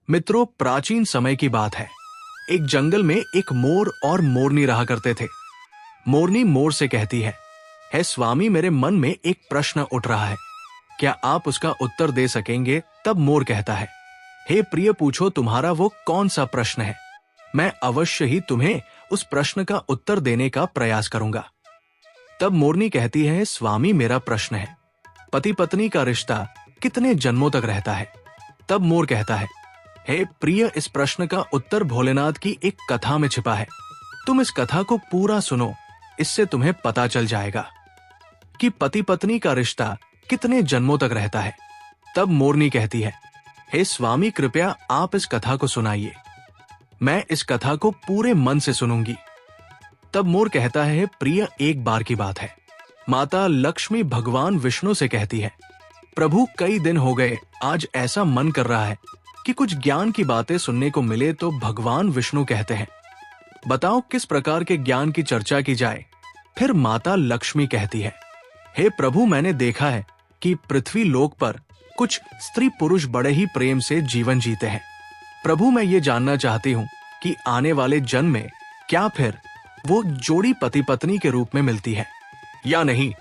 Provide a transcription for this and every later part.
मित्रों, प्राचीन समय की बात है। एक जंगल में एक मोर और मोरनी रहा करते थे। मोरनी मोर से कहती है स्वामी, मेरे मन में एक प्रश्न उठ रहा है, क्या आप उसका उत्तर दे सकेंगे? तब मोर कहता है, हे प्रिय, पूछो तुम्हारा वो कौन सा प्रश्न है। मैं अवश्य ही तुम्हें उस प्रश्न का उत्तर देने का प्रयास करूंगा। तब मोरनी कहती है, स्वामी, मेरा प्रश्न है, पति पत्नी का रिश्ता कितने जन्मों तक रहता है? तब मोर कहता है, हे प्रिय, इस प्रश्न का उत्तर भोलेनाथ की एक कथा में छिपा है। तुम इस कथा को पूरा सुनो, इससे तुम्हें पता चल जाएगा कि पति पत्नी का रिश्ता कितने जन्मों तक रहता है। तब मोरनी कहती है, हे स्वामी, कृपया आप इस कथा को सुनाइए। मैं इस कथा को पूरे मन से सुनूंगी। तब मोर कहता है, प्रिय, एक बार की बात है। माता लक्ष्मी भगवान विष्णु से कहती है, प्रभु, कई दिन हो गए, आज ऐसा मन कर रहा है कि कुछ ज्ञान की बातें सुनने को मिले। तो भगवान विष्णु कहते हैं, बताओ किस प्रकार के ज्ञान की चर्चा की जाए। फिर माता लक्ष्मी कहती है, हे प्रभु, मैंने देखा है कि पृथ्वी लोक पर कुछ स्त्री पुरुष बड़े ही प्रेम से जीवन जीते हैं। प्रभु, मैं ये जानना चाहती हूँ कि आने वाले जन्म में क्या फिर वो जोड़ी पति पत्नी के रूप में मिलती है या नहीं,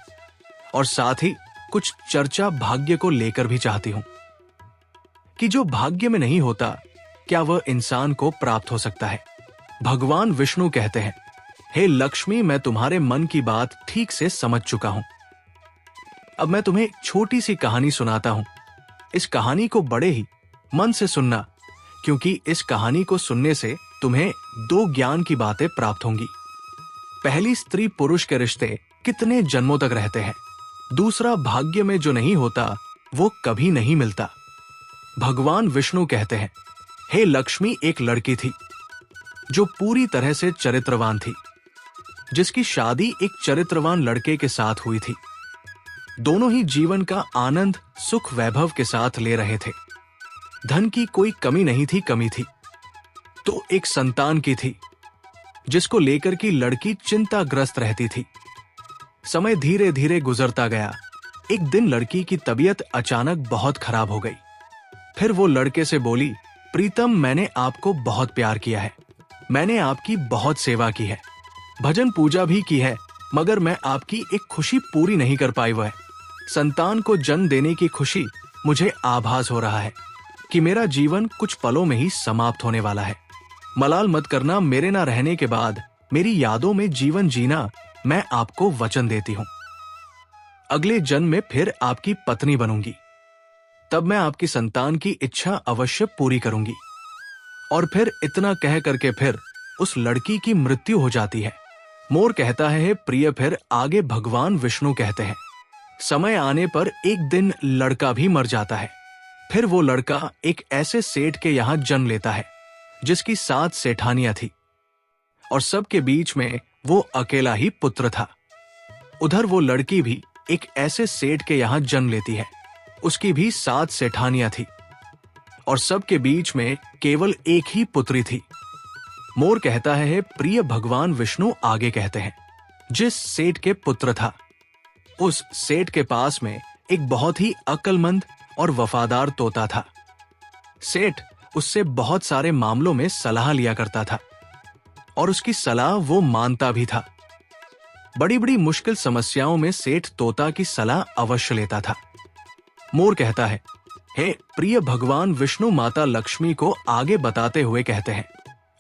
और साथ ही कुछ चर्चा भाग्य को लेकर भी चाहती हूँ कि जो भाग्य में नहीं होता, क्या वह इंसान को प्राप्त हो सकता है। भगवान विष्णु कहते हैं, हे लक्ष्मी, मैं तुम्हारे मन की बात ठीक से समझ चुका हूं। अब मैं तुम्हें एक छोटी सी कहानी सुनाता हूं। इस कहानी को बड़े ही मन से सुनना, क्योंकि इस कहानी को सुनने से तुम्हें दो ज्ञान की बातें प्राप्त होंगी। पहली, स्त्री पुरुष के रिश्ते कितने जन्मों तक रहते हैं। दूसरा, भाग्य में जो नहीं होता वो कभी नहीं मिलता। भगवान विष्णु कहते हैं, हे लक्ष्मी, एक लड़की थी जो पूरी तरह से चरित्रवान थी, जिसकी शादी एक चरित्रवान लड़के के साथ हुई थी। दोनों ही जीवन का आनंद सुख वैभव के साथ ले रहे थे। धन की कोई कमी नहीं थी, कमी थी तो एक संतान की थी, जिसको लेकर की लड़की चिंताग्रस्त रहती थी। समय धीरे धीरे गुजरता गया। एक दिन लड़की की तबीयत अचानक बहुत खराब हो गई। फिर वो लड़के से बोली, प्रीतम, मैंने आपको बहुत प्यार किया है, मैंने आपकी बहुत सेवा की है, भजन पूजा भी की है, मगर मैं आपकी एक खुशी पूरी नहीं कर पाई। वह संतान को जन्म देने की खुशी मुझे आभास हो रहा है कि मेरा जीवन कुछ पलों में ही समाप्त होने वाला है। मलाल मत करना, मेरे ना रहने के बाद मेरी यादों में जीवन जीना मैं आपको वचन देती हूँ। अगले जन्म में फिर आपकी पत्नी बनूंगी, तब मैं आपकी संतान की इच्छा अवश्य पूरी करूंगी। और फिर इतना कह करके फिर उस लड़की की मृत्यु हो जाती है। मोर कहता है, प्रिय, फिर आगे भगवान विष्णु कहते हैं, समय आने पर एक दिन लड़का भी मर जाता है। फिर वो लड़का एक ऐसे सेठ के यहाँ जन्म लेता है जिसकी 7 सेठानियां थी, और सबके बीच में वो अकेला ही पुत्र था। उधर वो लड़की भी एक ऐसे सेठ के यहाँ जन्म लेती है, उसकी भी 7 सेठानियां थी, और सबके बीच में केवल एक ही पुत्री थी। मोर कहता है, प्रिय, भगवान विष्णु आगे कहते हैं, जिस सेठ के पुत्र था, उस सेठ के पास में एक बहुत ही अक्लमंद और वफादार तोता था। सेठ उससे बहुत सारे मामलों में सलाह लिया करता था, और उसकी सलाह वो मानता भी था। बड़ी बड़ी मुश्किल समस्याओं में सेठ तोता की सलाह अवश्य लेता था। मोर कहता है, हे प्रिय, भगवान विष्णु माता लक्ष्मी को आगे बताते हुए कहते हैं,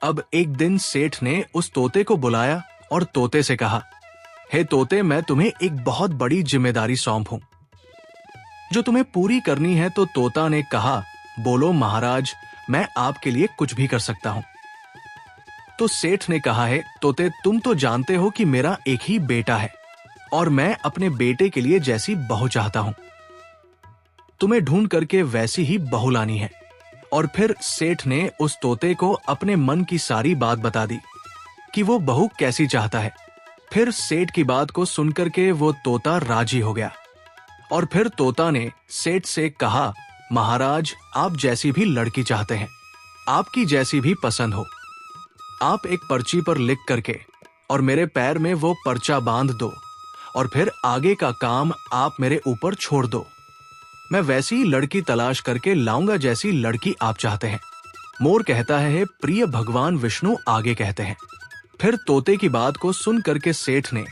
अब एक दिन सेठ ने उस तोते को बुलाया और तोते से कहा, हे तोते, मैं तुम्हें एक बहुत बड़ी जिम्मेदारी सौंपूं जो तुम्हें पूरी करनी है। तो तोता ने कहा, बोलो महाराज, मैं आपके लिए कुछ भी कर सकता हूं। तो सेठ ने कहा, है तोते, तुम तो जानते हो कि मेरा एक ही बेटा है और मैं अपने बेटे के लिए जैसी बहू चाहता हूं, तुम्हें ढूंढ करके वैसी ही बहू लानी है। और फिर सेठ ने उस तोते को अपने मन की सारी बात बता दी कि वो बहू कैसी चाहता है। फिर सेठ की बात को सुनकर के वो तोता राजी हो गया, और फिर तोता ने सेठ से कहा, महाराज, आप जैसी भी लड़की चाहते हैं, आपकी जैसी भी पसंद हो, आप एक पर्ची पर लिख करके और मेरे पैर में वो पर्चा बांध दो, और फिर आगे का काम आप मेरे ऊपर छोड़ दो। मैं वैसी लड़की तलाश करके लाऊंगा जैसी लड़की आप चाहते हैं। मोर कहता है, प्रिय भगवान विष्णु आगे कहते हैं। फिर तोते की बात को सुन करके सेठ ने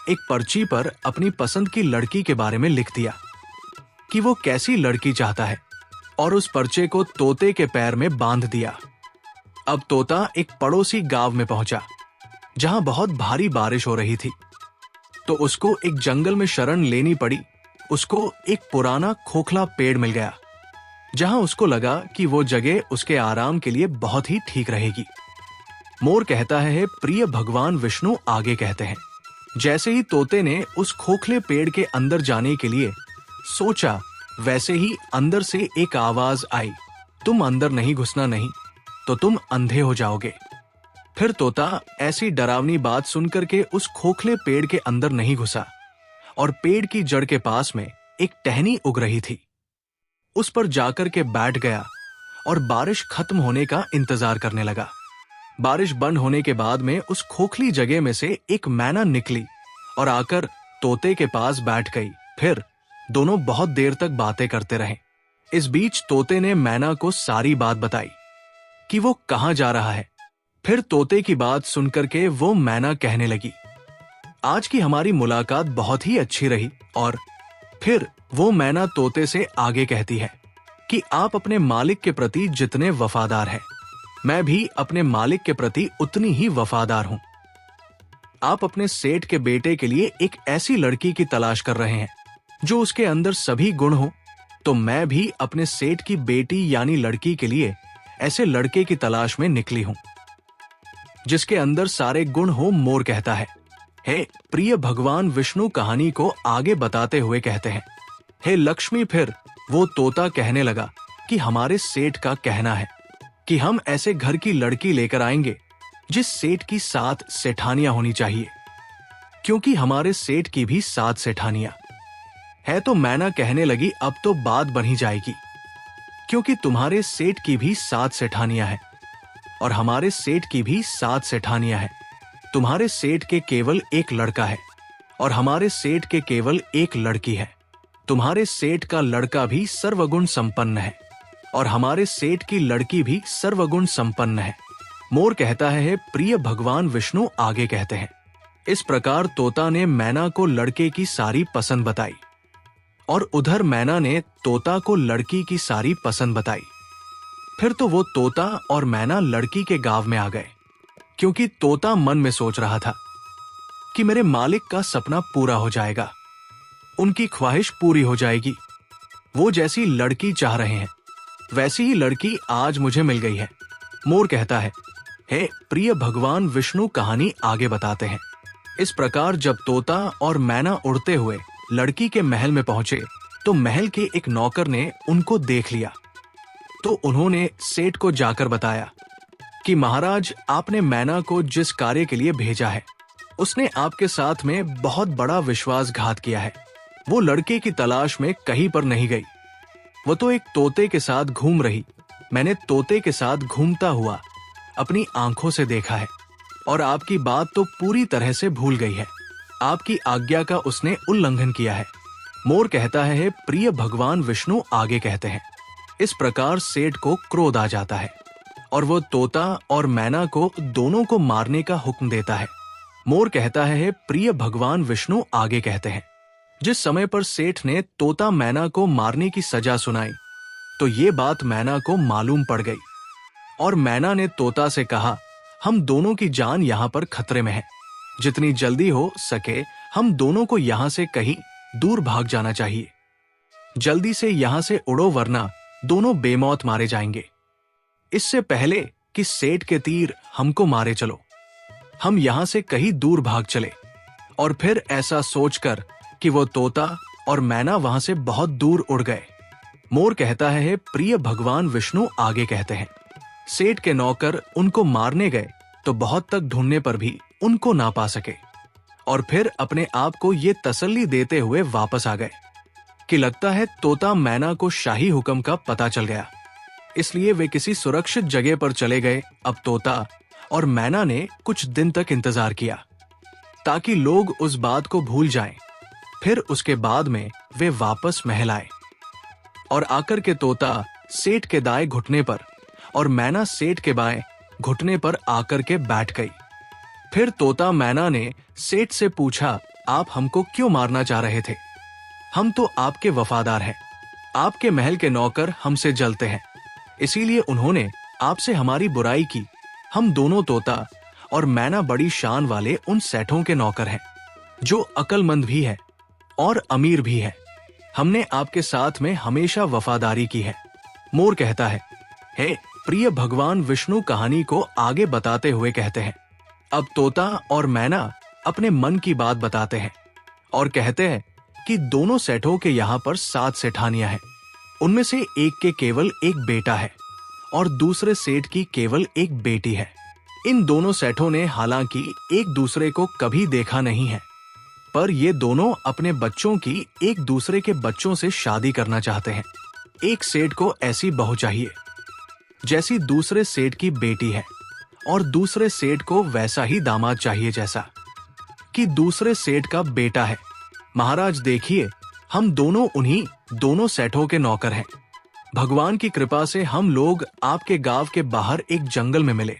एक पर्ची पर अपनी पसंद की लड़की के बारे में लिख दिया कि वो कैसी लड़की चाहता है, और उस पर्चे को तोते के पैर में बांध दिया। अब तोता एक पड़ोसी गांव में पहुंचा जहां बहुत भारी बारिश हो रही थी, तो उसको एक जंगल में शरण लेनी पड़ी। उसको एक पुराना खोखला पेड़ मिल गया जहां उसको लगा कि वो जगह उसके आराम के लिए बहुत ही ठीक रहेगी। मोर कहता है, प्रिय भगवान विष्णु आगे कहते हैं। जैसे ही तोते ने उस खोखले पेड़ के अंदर जाने के लिए सोचा, वैसे ही अंदर से एक आवाज आई, तुम अंदर नहीं घुसना, नहीं तो तुम अंधे हो जाओगे। फिर तोता ऐसी डरावनी बात सुनकर के उस खोखले पेड़ के अंदर नहीं घुसा और पेड़ की जड़ के पास में एक टहनी उग रही थी, उस पर जाकर के बैठ गया और बारिश खत्म होने का इंतजार करने लगा। बारिश बंद होने के बाद में उस खोखली जगह में से एक मैना निकली और आकर तोते के पास बैठ गई। फिर दोनों बहुत देर तक बातें करते रहे। इस बीच तोते ने मैना को सारी बात बताई कि वो कहां जा रहा है। फिर तोते की बात सुनकर के वो मैना कहने लगी, आज की हमारी मुलाकात बहुत ही अच्छी रही। और फिर वो मैना तोते से आगे कहती है कि आप अपने मालिक के प्रति जितने वफादार हैं, मैं भी अपने मालिक के प्रति उतनी ही वफादार हूं। आप अपने सेठ के बेटे के लिए एक ऐसी लड़की की तलाश कर रहे हैं जो उसके अंदर सभी गुण हो, तो मैं भी अपने सेठ की बेटी यानी लड़की के लिए ऐसे लड़के की तलाश में निकली हूं जिसके अंदर सारे गुण हो। मोर कहता है, हे प्रिय भगवान विष्णु कहानी को आगे बताते हुए कहते हैं, हे लक्ष्मी। फिर वो तोता कहने लगा कि हमारे सेठ का कहना है कि हम ऐसे घर की लड़की लेकर आएंगे जिस सेठ की 7 सेठानियां होनी चाहिए, क्योंकि हमारे सेठ की भी 7 सेठानियां है। तो मैना कहने लगी, अब तो बात बन ही जाएगी, क्योंकि तुम्हारे सेठ की भी 7 सेठानियां हैं और हमारे सेठ की भी 7 सेठानियां हैं। तुम्हारे सेठ के केवल एक लड़का है और हमारे सेठ के केवल एक लड़की है। तुम्हारे सेठ का लड़का भी सर्वगुण संपन्न है और हमारे सेठ की लड़की भी सर्वगुण संपन्न है। मोर कहता है, प्रिय भगवान विष्णु आगे कहते हैं। इस प्रकार तोता ने मैना को लड़के की सारी पसंद बताई और उधर मैना ने तोता को लड़की की सारी पसंद बताई। फिर तो वो तोता और मैना लड़की के गांव में आ गए, क्योंकि तोता मन में सोच रहा था कि मेरे मालिक का सपना पूरा हो जाएगा, उनकी ख्वाहिश पूरी हो जाएगी। वो जैसी लड़की चाह रहे हैं वैसी ही लड़की आज मुझे मिल गई है। मोर कहता है, हे प्रिय भगवान विष्णु कहानी आगे बताते हैं। इस प्रकार जब तोता और मैना उड़ते हुए लड़की के महल में पहुंचे, तो महल के एक नौकर ने उनको देख लिया। तो उन्होंने सेठ को जाकर बताया कि महाराज, आपने मैना को जिस कार्य के लिए भेजा है, उसने आपके साथ में बहुत बड़ा विश्वासघात किया है। वो लड़के की तलाश में कहीं पर नहीं गई, वो तो एक तोते के साथ घूम रही। मैंने तोते के साथ घूमता हुआ अपनी आंखों से देखा है और आपकी बात तो पूरी तरह से भूल गई है। आपकी आज्ञा का उसने उल्लंघन किया है। मोर कहता है, प्रिय भगवान विष्णु आगे कहते हैं। इस प्रकार सेठ को क्रोध आ जाता है और वो तोता और मैना को दोनों को मारने का हुक्म देता है। मोर कहता है, प्रिय भगवान विष्णु आगे कहते हैं। जिस समय पर सेठ ने तोता मैना को मारने की सजा सुनाई, तो ये बात मैना को मालूम पड़ गई और मैना ने तोता से कहा, हम दोनों की जान यहाँ पर खतरे में है। जितनी जल्दी हो सके हम दोनों को यहाँ से कहीं दूर भाग जाना चाहिए। जल्दी से यहाँ से उड़ो, वरना दोनों बेमौत मारे जाएंगे। इससे पहले कि सेठ के तीर हमको मारे चलो, हम यहाँ से कहीं दूर भाग चले। और फिर ऐसा सोचकर कि वो तोता और मैना वहां से बहुत दूर उड़ गए। मोर कहता है, प्रिय भगवान विष्णु आगे कहते हैं। सेठ के नौकर उनको मारने गए तो बहुत तक ढूंढने पर भी उनको ना पा सके और फिर अपने आप को ये तसल्ली देते हुए वापस आ गए कि लगता है तोता मैना को शाही हुक्म का पता चल गया, इसलिए वे किसी सुरक्षित जगह पर चले गए। अब तोता और मैना ने कुछ दिन तक इंतजार किया ताकि लोग उस बात को भूल जाएं। फिर उसके बाद में वे वापस महल आए और आकर के तोता सेठ के दाएं घुटने पर और मैना सेठ के बाएं घुटने पर आकर के बैठ गई। फिर तोता मैना ने सेठ से पूछा, आप हमको क्यों मारना चाह रहे थे? हम तो आपके वफादार हैं। आपके महल के नौकर हमसे जलते हैं, इसीलिए उन्होंने आपसे हमारी बुराई की। हम दोनों, तोता और मैना, बड़ी शान वाले उन सेठों के नौकर हैं जो अक्लमंद भी है और अमीर भी है। हमने आपके साथ में हमेशा वफादारी की है। मोर कहता है, हे प्रिय भगवान विष्णु कहानी को आगे बताते हुए कहते हैं, अब तोता और मैना अपने मन की बात बताते हैं और कहते हैं कि दोनों सेठों के यहाँ पर 7 सेठानियां हैं। उनमें से एक के केवल एक बेटा है और दूसरे सेठ की केवल एक बेटी है। इन दोनों सेठों ने हालांकि एक दूसरे को कभी देखा नहीं है, पर ये दोनों अपने बच्चों की एक दूसरे के बच्चों से शादी करना चाहते हैं। एक सेठ को ऐसी बहू चाहिए जैसी दूसरे सेठ की बेटी है और दूसरे सेठ को वैसा ही दामाद चाहिए जैसा कि दूसरे सेठ का बेटा है। महाराज देखिए, हम दोनों उन्हीं दोनों सेठों के नौकर हैं। भगवान की कृपा से हम लोग आपके गांव के बाहर एक जंगल में मिले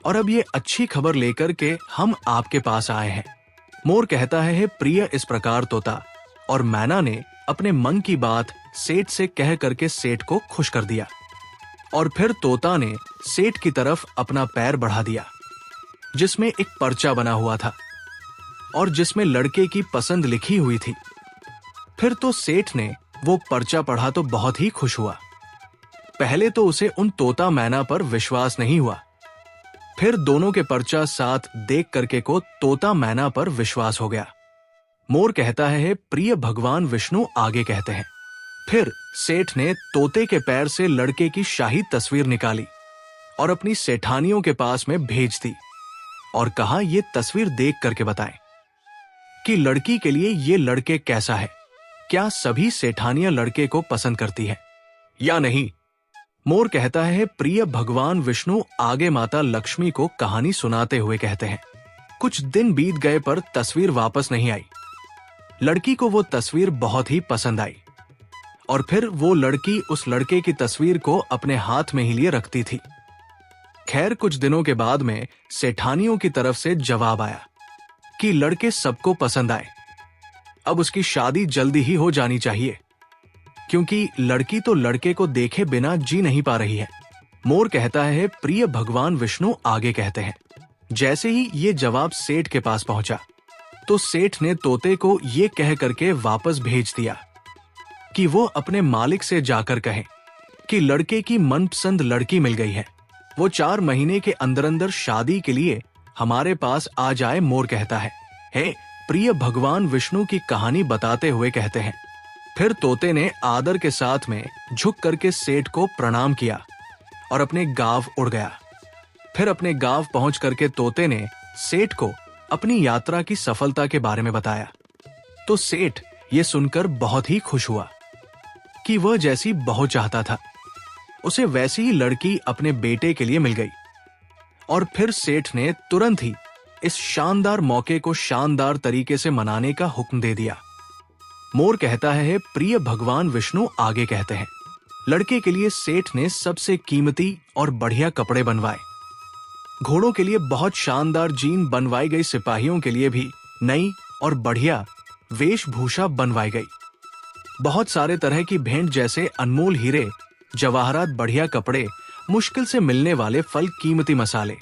और अब ये अच्छी खबर लेकर के हम आपके पास आए हैं। मोर कहता है, हे प्रिय, इस प्रकार तोता और मैना ने अपने मन की बात सेठ से कह करके सेठ को खुश कर दिया और फिर तोता ने सेठ की तरफ अपना पैर बढ़ा दिया जिसमें एक पर्चा बना हुआ था और जिसमें लड़के की पसंद लिखी हुई थी। फिर तो सेठ ने वो पर्चा पढ़ा तो बहुत ही खुश हुआ। पहले तो उसे उन तोता मैना पर विश्वास नहीं हुआ, फिर दोनों के पर्चा साथ देख करके को तोता मैना पर विश्वास हो गया। मोर कहता है, प्रिय भगवान विष्णु आगे कहते हैं, फिर सेठ ने तोते के पैर से लड़के की शाही तस्वीर निकाली और अपनी सेठानियों के पास में भेज दी और कहा, ये तस्वीर देख करके बताएं कि लड़की के लिए ये लड़के कैसा है। क्या सभी सेठानियां लड़के को पसंद करती है या नहीं? मोर कहता है, प्रिय भगवान विष्णु आगे माता लक्ष्मी को कहानी सुनाते हुए कहते हैं, कुछ दिन बीत गए पर तस्वीर वापस नहीं आई। लड़की को वो तस्वीर बहुत ही पसंद आई और फिर वो लड़की उस लड़के की तस्वीर को अपने हाथ में ही लिए रखती थी। खैर, कुछ दिनों के बाद में सेठानियों की तरफ से जवाब आया कि लड़के सबको पसंद आए, अब उसकी शादी जल्दी ही हो जानी चाहिए क्योंकि लड़की तो लड़के को देखे बिना जी नहीं पा रही है। मोर कहता है, प्रिय भगवान विष्णु आगे कहते हैं, जैसे ही ये जवाब सेठ के पास पहुंचा तो सेठ ने तोते को ये कह करके वापस भेज दिया कि वो अपने मालिक से जाकर कहे कि लड़के की मनपसंद लड़की मिल गई है, वो 4 महीने के अंदर अंदर शादी के लिए हमारे पास आ जाए। मोर कहता है, हे प्रिय भगवान विष्णु की कहानी बताते हुए कहते हैं, फिर तोते ने आदर के साथ में झुक करके सेठ को प्रणाम किया और अपने गांव उड़ गया। फिर अपने गांव पहुंच करके तोते ने सेठ को अपनी यात्रा की सफलता के बारे में बताया तो सेठ ये सुनकर बहुत ही खुश हुआ कि वह जैसी बहू चाहता था उसे वैसी ही लड़की अपने बेटे के लिए मिल गई। और फिर सेठ ने तुरंत ही इस शानदार मौके को शानदार तरीके से मनाने का हुक्म दे दिया। मोर कहता है, प्रिय भगवान विष्णु आगे कहते हैं, लड़के के लिए सेठ ने सबसे कीमती और बढ़िया कपड़े बनवाए। घोड़ों के लिए बहुत शानदार जीन बनवाई गई, सिपाहियों के लिए भी नई और बढ़िया वेशभूषा बनवाई गई। बहुत सारे तरह की भेंट जैसे अनमोल हीरे जवाहरात, बढ़िया कपड़े, मुश्किल से मिलने वाले फल, कीमती मसाले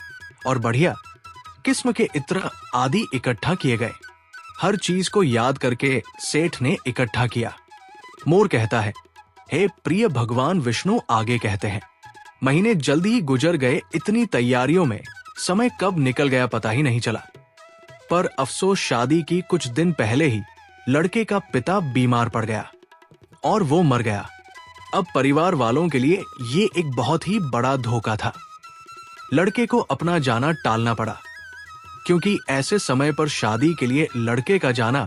और बढ़िया किस्म के इत्र आदि इकट्ठा किए गए। हर चीज को याद करके सेठ ने इकट्ठा किया। मोर कहता है, हे प्रिय भगवान विष्णु आगे कहते हैं, महीने जल्दी ही गुजर गए। इतनी तैयारियों में समय कब निकल गया पता ही नहीं चला। पर अफसोस, शादी की कुछ दिन पहले ही लड़के का पिता बीमार पड़ गया और वो मर गया। अब परिवार वालों के लिए ये एक बहुत ही बड़ा धोखा था। लड़के को अपना जाना टालना पड़ा क्योंकि ऐसे समय पर शादी के लिए लड़के का जाना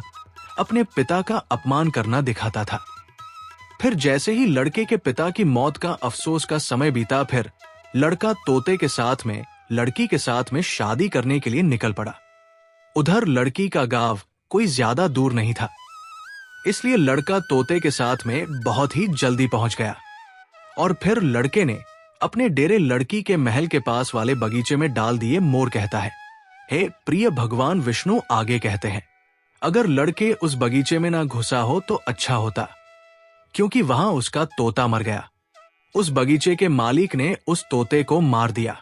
अपने पिता का अपमान करना दिखाता था। फिर जैसे ही लड़के के पिता की मौत का अफसोस का समय बीता, फिर लड़का तोते के साथ में लड़की के साथ में शादी करने के लिए निकल पड़ा। उधर लड़की का गांव कोई ज्यादा दूर नहीं था, इसलिए लड़का तोते के साथ में बहुत ही जल्दी पहुंच गया और फिर लड़के ने अपने डेरे लड़की के महल के पास वाले बगीचे में डाल दिए। मोर कहता है, हे प्रिय भगवान विष्णु आगे कहते हैं, अगर लड़के उस बगीचे में ना घुसा हो तो अच्छा होता, क्योंकि वहां उसका तोता मर गया। उस बगीचे के मालिक ने उस तोते को मार दिया,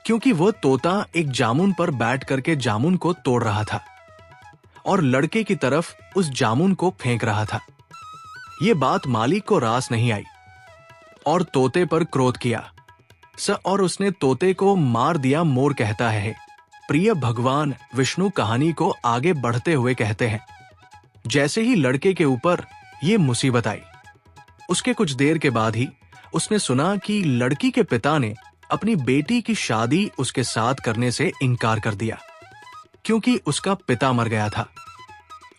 क्योंकि वह तोता एक जामुन पर बैठ करके जामुन को तोड़ रहा था और लड़के की तरफ उस जामुन को फेंक रहा था। ये बात मालिक को रास नहीं आई और तोते पर क्रोध किया और उसने तोते को मार दिया। मोर कहता है, प्रिय भगवान विष्णु कहानी को आगे बढ़ते हुए कहते हैं, जैसे ही लड़के के ऊपर ये मुसीबत आई, उसके कुछ देर के बाद ही उसने सुना कि लड़की के पिता ने अपनी बेटी की शादी उसके साथ करने से इनकार कर दिया, क्योंकि उसका पिता मर गया था।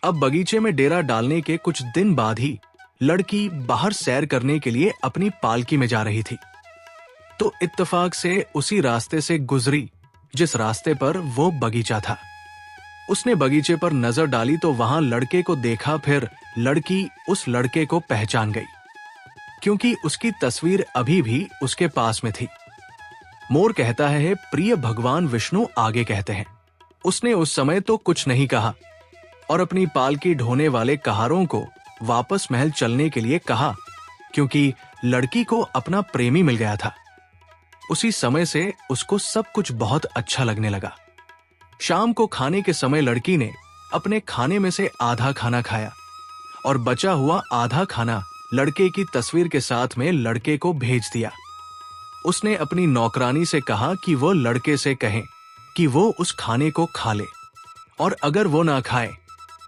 अब बगीचे में डेरा डालने के कुछ दिन बाद ही लड़की बाहर सैर करने के लिए अपनी पालकी में जा रही थी, तो इत्तेफाक से उसी रास्ते से गुजरी जिस रास्ते पर वो बगीचा था। उसने बगीचे पर नजर डाली तो वहां लड़के को देखा। फिर लड़की उस लड़के को पहचान गई, क्योंकि उसकी तस्वीर अभी भी उसके पास में थी। मोर कहता है, प्रिय भगवान विष्णु आगे कहते हैं, उसने उस समय तो कुछ नहीं कहा और अपनी पालकी ढोने वाले कहारों को वापस महल चलने के लिए कहा, क्योंकि लड़की को अपना प्रेमी मिल गया था। उसी समय से उसको सब कुछ बहुत अच्छा लगने लगा। शाम को खाने के समय लड़की ने अपने खाने में से आधा खाना खाया और बचा हुआ आधा खाना लड़के की तस्वीर के साथ में लड़के को भेज दिया। उसने अपनी नौकरानी से कहा कि वो लड़के से कहें कि वो उस खाने को खा ले, और अगर वो ना खाए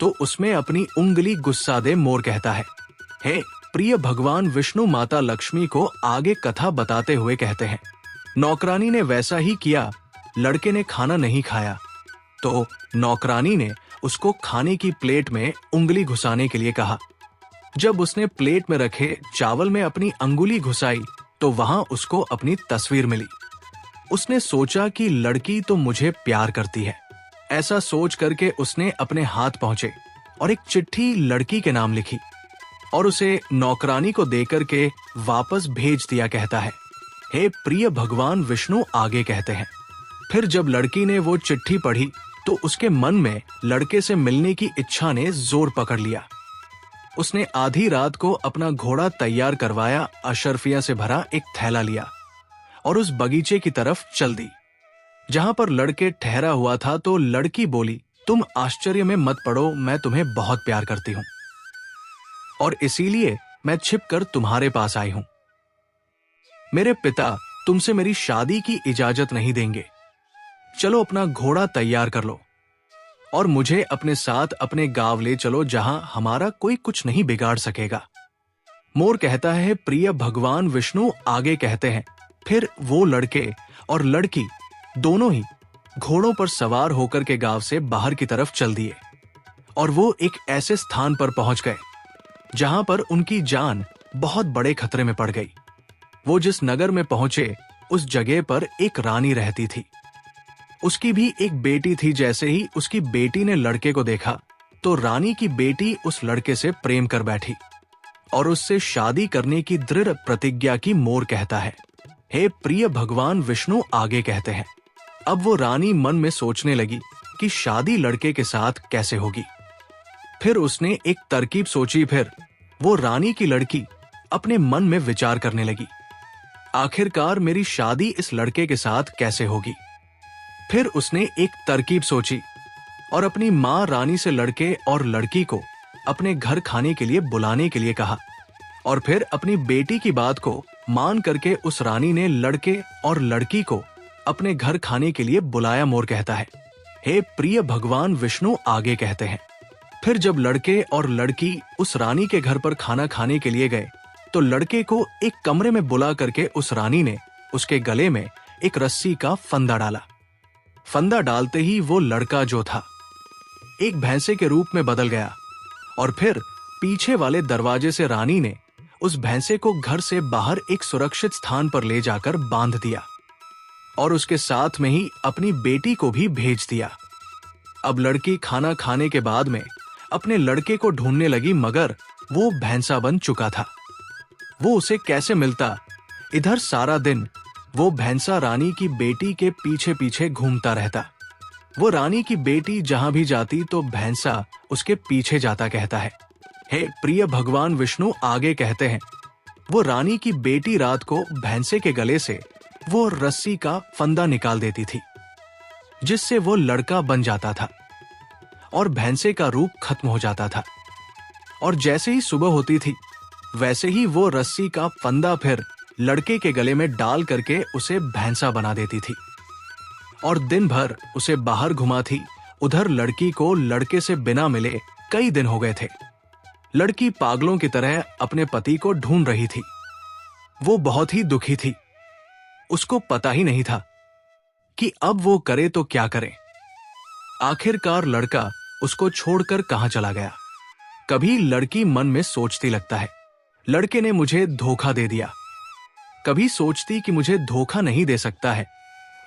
तो उसमें अपनी उंगली गुस्सा दे। मोर कहता है, हे प्रिय भगवान विष्णु माता लक्ष्मी को आगे कथा बताते हुए कहते हैं, नौकरानी ने वैसा ही किया। लड़के ने खाना नहीं खाया तो नौकरानी ने उसको खाने की प्लेट में उंगली घुसाने के लिए कहा। जब उसने प्लेट में रखे चावल में अपनी अंगुली घुसाई तो वहां उसको अपनी तस्वीर मिली। उसने सोचा कि लड़की तो मुझे प्यार करती है। ऐसा सोच करके उसने अपने हाथ पहुंचे और एक चिट्ठी लड़की के नाम लिखी और उसे नौकरानी को देकर के वापस भेज दिया। कहता है, हे प्रिय भगवान विष्णु आगे कहते हैं, फिर जब लड़की ने वो चिट्ठी पढ़ी तो उसके मन में लड़के से मिलने की इच्छा ने जोर पकड़ लिया। उसने आधी रात को अपना घोड़ा तैयार करवाया, अशर्फिया से भरा एक थैला लिया और उस बगीचे की तरफ चल दी जहां पर लड़के ठहरा हुआ था। तो लड़की बोली, तुम आश्चर्य में मत पड़ो, मैं तुम्हें बहुत प्यार करती हूं और इसीलिए मैं छिपकर तुम्हारे पास आई हूं। मेरे पिता तुमसे मेरी शादी की इजाजत नहीं देंगे। चलो अपना घोड़ा तैयार कर लो और मुझे अपने साथ अपने गांव ले चलो, जहां हमारा कोई कुछ नहीं बिगाड़ सकेगा। मोर कहता है, प्रिय भगवान विष्णु आगे कहते हैं, फिर वो लड़के और लड़की दोनों ही घोड़ों पर सवार होकर के गांव से बाहर की तरफ चल दिए और वो एक ऐसे स्थान पर पहुंच गए जहां पर उनकी जान बहुत बड़े खतरे में पड़ गई। वो जिस नगर में पहुंचे उस जगह पर एक रानी रहती थी। उसकी भी एक बेटी थी। जैसे ही उसकी बेटी ने लड़के को देखा तो रानी की बेटी उस लड़के से प्रेम कर बैठी और उससे शादी करने की दृढ़ प्रतिज्ञा की। मोर कहता है, हे प्रिय भगवान विष्णु आगे कहते हैं, अब वो रानी मन में सोचने लगी कि शादी लड़के के साथ कैसे होगी। फिर उसने एक तरकीब सोची। फिर वो रानी की लड़की अपने मन में विचार करने लगी, आखिरकार मेरी शादी इस लड़के के साथ कैसे होगी। फिर उसने एक तरकीब सोची और अपनी माँ रानी से लड़के और लड़की को अपने घर खाने के लिए बुलाने के लिए कहा और फिर अपनी बेटी की बात को मान करके उस रानी ने लड़के और लड़की को अपने घर खाने के लिए बुलाया। मोर कहता है, हे प्रिय भगवान विष्णु आगे कहते हैं, फिर जब लड़के और लड़की उस रानी के घर पर खाना खाने के लिए गए तो लड़के को एक कमरे में बुला करके उस रानी ने उसके गले में एक रस्सी का फंदा डाला। फंदा डालते ही वो लड़का जो था एक भैंसे के रूप में बदल गया और फिर पीछे वाले दरवाजे से रानी ने उस भैंसे को घर से बाहर एक सुरक्षित स्थान पर ले जाकर बांध दिया और उसके साथ में ही अपनी बेटी को भी भेज दिया। अब लड़की खाना खाने के बाद में अपने लड़के को ढूंढने लगी, मगर वो भैंसा बन चुका था। वो उसे कैसे मिलता, इधर सारा दिन वो भैंसा रानी की बेटी के पीछे पीछे घूमता रहता। वो रानी की बेटी जहां भी जाती तो भैंसा उसके पीछे जाता कहता है, हे प्रिय भगवान विष्णु आगे कहते हैं। वो रानी की बेटी रात को भैंसे के गले से वो रस्सी का फंदा निकाल देती थी, जिससे वो लड़का बन जाता था और भैंसे का रूप खत्म हो जाता था। और जैसे ही सुबह होती थी वैसे ही वो रस्सी का फंदा फिर लड़के के गले में डाल करके उसे भैंसा बना देती थी और दिन भर उसे बाहर घुमाती। उधर लड़की को लड़के से बिना मिले कई दिन हो गए थे। लड़की पागलों की तरह अपने पति को ढूंढ रही थी। वो बहुत ही दुखी थी। उसको पता ही नहीं था कि अब वो करे तो क्या करे। आखिरकार लड़का उसको छोड़कर कहां चला गया। कभी लड़की मन में सोचती लगता है, लड़के ने मुझे धोखा दे दिया। कभी सोचती कि मुझे धोखा नहीं दे सकता है,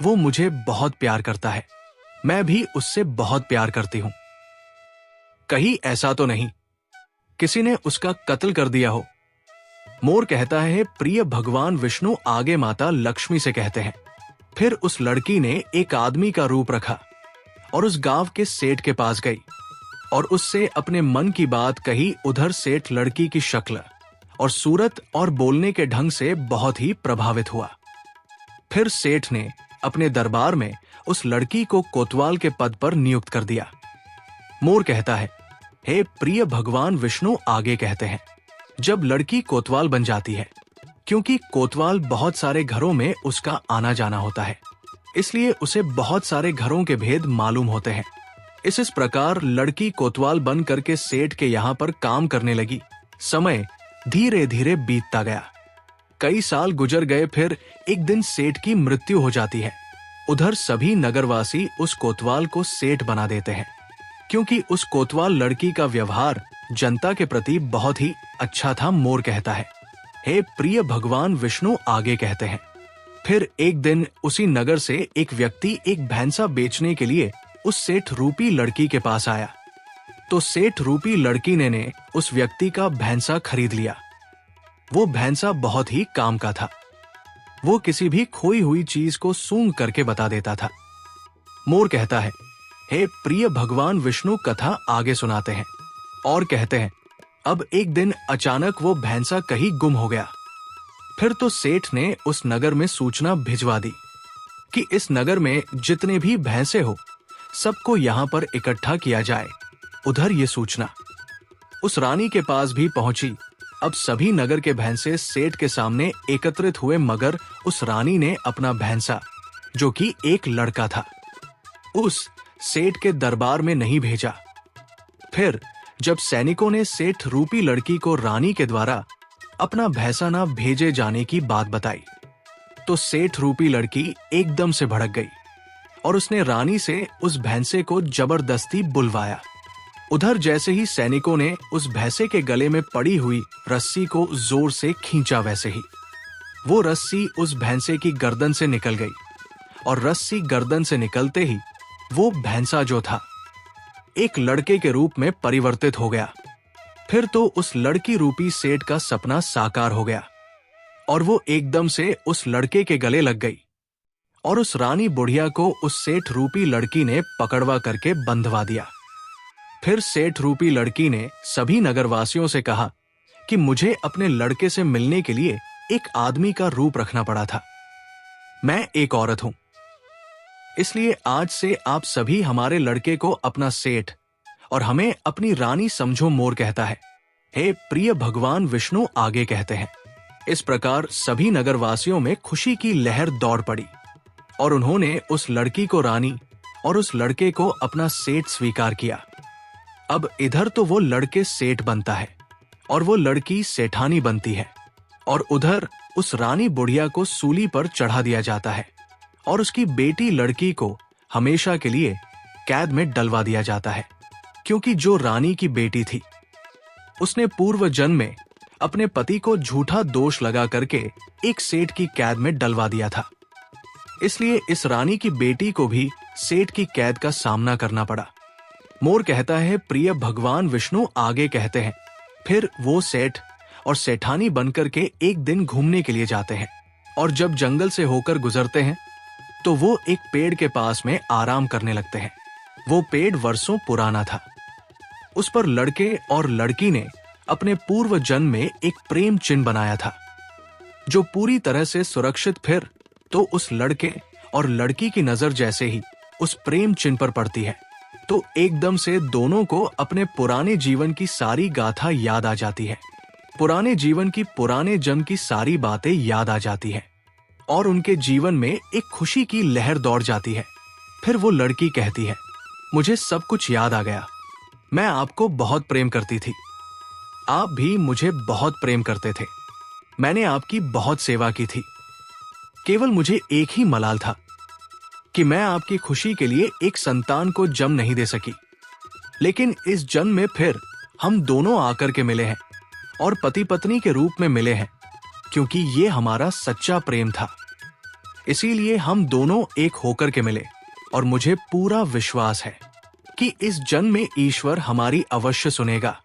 वो मुझे बहुत प्यार करता है, मैं भी उससे बहुत प्यार करती हूं। कहीं ऐसा तो नहीं किसी ने उसका कत्ल कर दिया हो। मोर कहता है, प्रिय भगवान विष्णु आगे माता लक्ष्मी से कहते हैं। फिर उस लड़की ने एक आदमी का रूप रखा और उस गांव के सेठ के पास गई और उससे अपने मन की बात कही। उधर सेठ लड़की की शक्ल और सूरत और बोलने के ढंग से बहुत ही प्रभावित हुआ। फिर सेठ ने अपने दरबार में उस लड़की को कोतवाल के पद पर नियुक्त कर दिया। मोर कहता है, हे प्रिय भगवान विष्णु आगे कहते हैं। जब लड़की कोतवाल बन जाती है, क्योंकि कोतवाल बहुत सारे घरों में उसका आना जाना होता है, इसलिए उसे बहुत सारे घरों के भेद मालूम होते हैं। इस प्रकार लड़की कोतवाल बन करके सेठ के यहाँ पर काम करने लगी। समय धीरे धीरे बीतता गया। कई साल गुजर गए। फिर एक दिन सेठ की मृत्यु हो जाती है। उधर सभी नगरवासी उस कोतवाल को सेठ बना देते हैं, क्योंकि उस कोतवाल लड़की का व्यवहार जनता के प्रति बहुत ही अच्छा था। मोर कहता है, हे प्रिय भगवान विष्णु आगे कहते हैं। फिर एक दिन उसी नगर से एक व्यक्ति एक भैंसा बेचने के लिए उस सेठ रूपी लड़की के पास आया। तो सेठ रूपी लड़की ने उस व्यक्ति का भैंसा खरीद लिया। वो भैंसा बहुत ही काम का था। वो किसी भी खोई हुई चीज को सूंघ करके बता देता था। मोर कहता है, हे प्रिय भगवान विष्णु कथा आगे सुनाते हैं और कहते हैं, अब एक दिन अचानक वो भैंसा कहीं गुम हो गया। फिर तो सेठ ने उस नगर में सूचना भिजवा दी कि इस नगर में जितने भी भैंसे हो सबको यहाँ पर इकट्ठा किया जाए। उधर ये सूचना उस रानी के पास भी पहुंची। अब सभी नगर के भैंसे सेठ के सामने एकत्रित हुए, मगर उस रानी ने अपना भैंसा, जो कि एक लड़का था, उस सेठ के दरबार में नहीं भेजा। फिर जब सैनिकों ने सेठ रूपी लड़की को रानी के द्वारा अपना भैंसा ना भेजे जाने की बात बताई, तो सेठ रूपी लड़की एकदम से भड़क गई और उसने रानी से उस भैंसे को जबरदस्ती बुलवाया। उधर जैसे ही सैनिकों ने उस भैंसे के गले में पड़ी हुई रस्सी को जोर से खींचा, वैसे ही वो रस्सी उस भैंसे की गर्दन से निकल गई और रस्सी गर्दन से निकलते ही वो भैंसा जो था एक लड़के के रूप में परिवर्तित हो गया। फिर तो उस लड़की रूपी सेठ का सपना साकार हो गया और वो एकदम से उस लड़के के गले लग गई और उस रानी बुढ़िया को उस सेठ रूपी लड़की ने पकड़वा करके बंधवा दिया। फिर सेठ रूपी लड़की ने सभी नगरवासियों से कहा कि मुझे अपने लड़के से मिलने के लिए एक आदमी का रूप रखना पड़ा था। मैं एक औरत हूं, इसलिए आज से आप सभी हमारे लड़के को अपना सेठ और हमें अपनी रानी समझो। मोर कहता है, हे प्रिय भगवान विष्णु आगे कहते हैं। इस प्रकार सभी नगरवासियों में खुशी की लहर दौड़ पड़ी और उन्होंने उस लड़की को रानी और उस लड़के को अपना सेठ स्वीकार किया। अब इधर तो वो लड़के सेठ बनता है और वो लड़की सेठानी बनती है, और उधर उस रानी बुढ़िया को सूली पर चढ़ा दिया जाता है और उसकी बेटी लड़की को हमेशा के लिए कैद में डलवा दिया जाता है, क्योंकि जो रानी की बेटी थी उसने पूर्व जन्म में अपने पति को झूठा दोष लगा करके एक सेठ की कैद में डलवा दिया था। इसलिए इस रानी की बेटी को भी सेठ की कैद का सामना करना पड़ा। मोर कहता है, प्रिय भगवान विष्णु आगे कहते हैं। फिर वो सेठ और सेठानी बनकर के एक दिन घूमने के लिए जाते हैं। और जब जंगल से होकर गुजरते हैं तो वो एक पेड़ के पास में आराम करने लगते हैं। वो पेड़ वर्षों पुराना था। उस पर लड़के और लड़की ने अपने पूर्व जन्म में एक प्रेम चिन्ह बनाया था, जो पूरी तरह से सुरक्षित फिर तो उस लड़के और लड़की की नजर जैसे ही उस प्रेम चिन्ह पर पड़ती है तो एकदम से दोनों को अपने पुराने जीवन की सारी गाथा याद आ जाती है। पुराने जीवन की पुराने जन्म की सारी बातें याद आ जाती है और उनके जीवन में एक खुशी की लहर दौड़ जाती है। फिर वो लड़की कहती है, मुझे सब कुछ याद आ गया। मैं आपको बहुत प्रेम करती थी, आप भी मुझे बहुत प्रेम करते थे। मैंने आपकी बहुत सेवा की थी। केवल मुझे एक ही मलाल था कि मैं आपकी खुशी के लिए एक संतान को जन्म नहीं दे सकी। लेकिन इस जन्म में फिर हम दोनों आकर के मिले हैं और पति पत्नी के रूप में मिले हैं, क्योंकि ये हमारा सच्चा प्रेम था। इसीलिए हम दोनों एक होकर के मिले और मुझे पूरा विश्वास है कि इस जन्म में ईश्वर हमारी अवश्य सुनेगा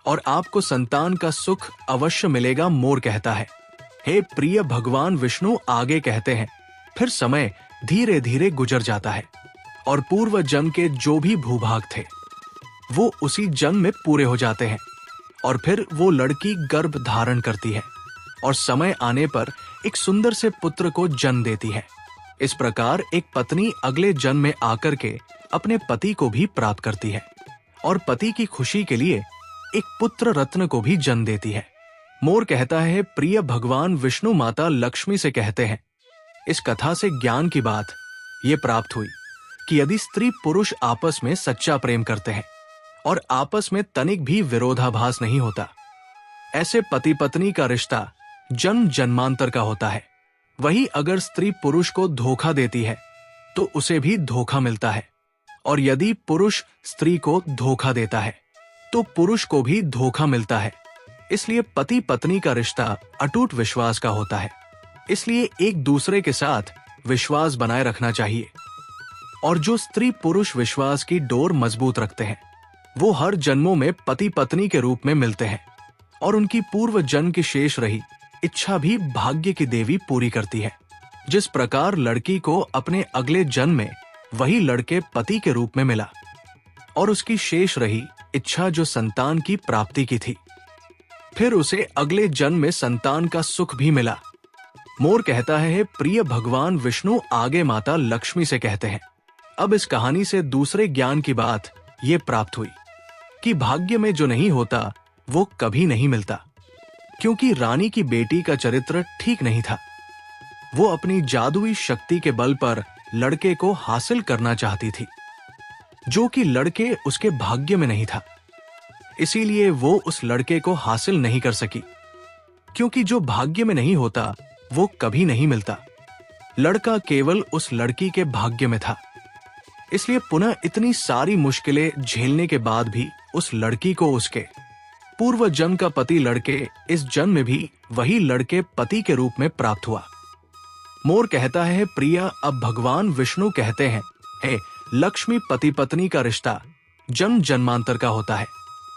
और आपको संतान का सुख अवश्य मिलेगा। मोर कहता है, हे प्रिय भगवान विष्णु आगे कहते हैं, फिर समय धीरे धीरे गुजर जाता है और पूर्व जन्म के जो भी भूभाग थे वो उसी जन्म में पूरे हो जाते हैं और फिर वो लड़की गर्भ धारण करती है और समय आने पर एक सुंदर से पुत्र को जन्म देती है। इस प्रकार एक पत्नी अगले जन्म में आकर के अपने पति को भी प्राप्त करती है और पति की खुशी के लिए एक पुत्र रत्न को भी जन्म देती है। मोर कहता है, प्रिय भगवान विष्णु माता लक्ष्मी से कहते हैं, इस कथा से ज्ञान की बात ये प्राप्त हुई कि यदि स्त्री पुरुष आपस में सच्चा प्रेम करते हैं और आपस में तनिक भी विरोधाभास नहीं होता, ऐसे पति पत्नी का रिश्ता जन्म जन्मांतर का होता है। वही अगर स्त्री पुरुष को धोखा देती है तो उसे भी धोखा मिलता है और यदि पुरुष स्त्री को धोखा देता है तो पुरुष को भी धोखा मिलता है। इसलिए पति पत्नी का रिश्ता अटूट विश्वास का होता है। इसलिए एक दूसरे के साथ विश्वास बनाए रखना चाहिए और जो स्त्री पुरुष विश्वास की डोर मजबूत रखते हैं वो हर जन्मों में पति पत्नी के रूप में मिलते हैं और उनकी पूर्व जन्म की शेष रही इच्छा भी भाग्य की देवी पूरी करती है। जिस प्रकार लड़की को अपने अगले जन्म में वही लड़के पति के रूप में मिला और उसकी शेष रही इच्छा जो संतान की प्राप्ति की थी, फिर उसे अगले जन्म में संतान का सुख भी मिला। मोर कहता है, प्रिय भगवान विष्णु आगे माता लक्ष्मी से कहते हैं, अब इस कहानी से दूसरे ज्ञान की बात ये प्राप्त हुई कि भाग्य में जो नहीं होता वो कभी नहीं मिलता, क्योंकि रानी की बेटी का चरित्र ठीक नहीं था। वो अपनी जादुई शक्ति के बल पर लड़के को हासिल करना चाहती थी, जो कि लड़के उसके भाग्य में नहीं था। इसीलिए वो उस लड़के को हासिल नहीं कर सकी, क्योंकि जो भाग्य में नहीं होता वो कभी नहीं मिलता। लड़का केवल उस लड़की के भाग्य में था। इसलिए पुनः इतनी सारी मुश्किलें झेलने के बाद भी उस लड़की को उसके पूर्व जन्म का पति लड़के इस जन्म में भी वही लड़के पति के रूप में प्राप्त हुआ। मोर कहता है, प्रिया अब भगवान विष्णु कहते हैं, हे लक्ष्मी पति पत्नी का रिश्ता जन्म जन्मांतर का होता है।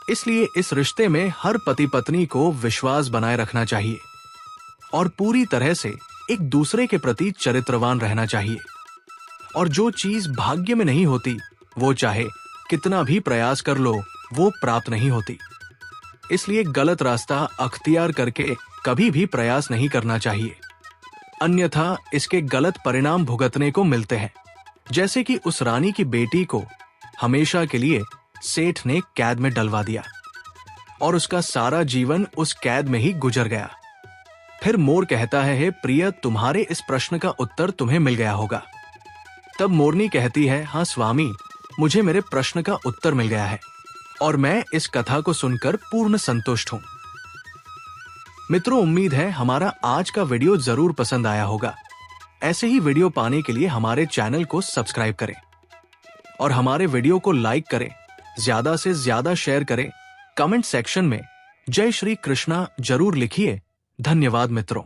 इसलिए इस रिश्ते में हर पति पत्नी को विश्वास बनाए रखना चाहिए और पूरी तरह से एक दूसरे के प्रति चरित्रवान रहना चाहिए। और जो चीज भाग्य में नहीं होती वो चाहे कितना भी प्रयास कर लो वो प्राप्त नहीं होती। इसलिए गलत रास्ता अख्तियार करके कभी भी प्रयास नहीं करना चाहिए, अन्यथा इसके गलत परिणाम भुगतने को मिलते हैं। जैसे कि उस रानी की बेटी को हमेशा के लिए सेठ ने कैद में डलवा दिया और उसका सारा जीवन उस कैद में ही गुजर गया। फिर मोर कहता है, हे प्रिय तुम्हारे इस प्रश्न का उत्तर तुम्हें मिल गया होगा। तब मोरनी कहती है, हाँ स्वामी, मुझे मेरे प्रश्न का उत्तर मिल गया है और मैं इस कथा को सुनकर पूर्ण संतुष्ट हूं। मित्रों, उम्मीद है हमारा आज का वीडियो जरूर पसंद आया होगा। ऐसे ही वीडियो पाने के लिए हमारे चैनल को सब्सक्राइब करें और हमारे वीडियो को लाइक करें, ज्यादा से ज्यादा शेयर करें। कमेंट सेक्शन में जय श्री कृष्णा जरूर लिखिए। धन्यवाद मित्रों।